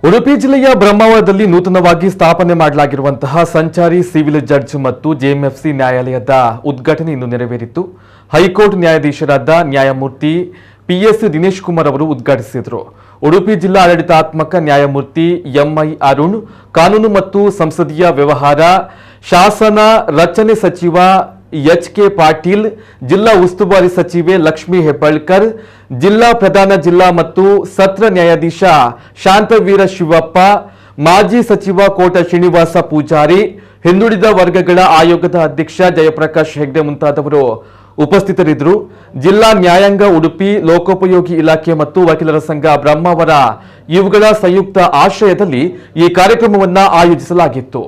ಉಡುಪಿ ಜಿಲ್ಲೆಯ ಬ್ರಹ್ಮಾವರದಲ್ಲಿ ನೂತನವಾಗಿ ಸ್ಥಾಪನೆ ಮಾಡಲಾಗಿರುವಂತಹ ಸಂಚಾರಿ ಸಿವಿಲ್ ಜಡ್ಜ್ ಮತ್ತು ಜೆಎಂಎಫ್ಸಿ ನ್ಯಾಯಾಲಯದ ಉದ್ಘಾಟನೆ ಇಂದು ನೆರವೇರಿತು. ಹೈಕೋರ್ಟ್ ನ್ಯಾಯಾಧೀಶರಾದ ನ್ಯಾಯಮೂರ್ತಿ ಪಿಎಸ್ ದಿನೇಶ್ ಕುಮಾರ್ ಅವರು ಉದ್ಘಾಟಿಸಿದರು. ಉಡುಪಿ ಜಿಲ್ಲಾ ಆಡಳಿತಾತ್ಮಕ ನ್ಯಾಯಮೂರ್ತಿ ಎಂಐ ಅರುಣ್, ಕಾನೂನು ಮತ್ತು ಸಂಸದೀಯ ವ್ಯವಹಾರ ಶಾಸನ ರಚನೆ ಸಚಿವ ಎಚ್.ಕೆ. ಪಾಟೀಲ್, ಜಿಲ್ಲಾ ಉಸ್ತುವಾರಿ ಸಚಿವೆ ಲಕ್ಷ್ಮೀ ಹೆಬ್ಬಾಳ್ಕರ್, ಜಿಲ್ಲಾ ಪ್ರಧಾನ ಜಿಲ್ಲಾ ಮತ್ತು ಸತ್ರ ನ್ಯಾಯಾಧೀಶ ಶಾಂತವೀರ ಶಿವಪ್ಪ, ಮಾಜಿ ಸಚಿವ ಕೋಟ ಶ್ರೀನಿವಾಸ ಪೂಜಾರಿ, ಹಿಂದುಳಿದ ವರ್ಗಗಳ ಆಯೋಗದ ಅಧ್ಯಕ್ಷ ಜಯಪ್ರಕಾಶ್ ಹೆಗ್ಡೆ ಮುಂತಾದವರು ಉಪಸ್ಥಿತರಿದ್ದರು. ಜಿಲ್ಲಾ ನ್ಯಾಯಾಂಗ ಉಡುಪಿ, ಲೋಕೋಪಯೋಗಿ ಇಲಾಖೆ ಮತ್ತು ವಕೀಲರ ಸಂಘ ಬ್ರಹ್ಮಾವರ ಇವುಗಳ ಸಂಯುಕ್ತ ಆಶ್ರಯದಲ್ಲಿ ಈ ಕಾರ್ಯಕ್ರಮವನ್ನು ಆಯೋಜಿಸಲಾಗಿತ್ತು.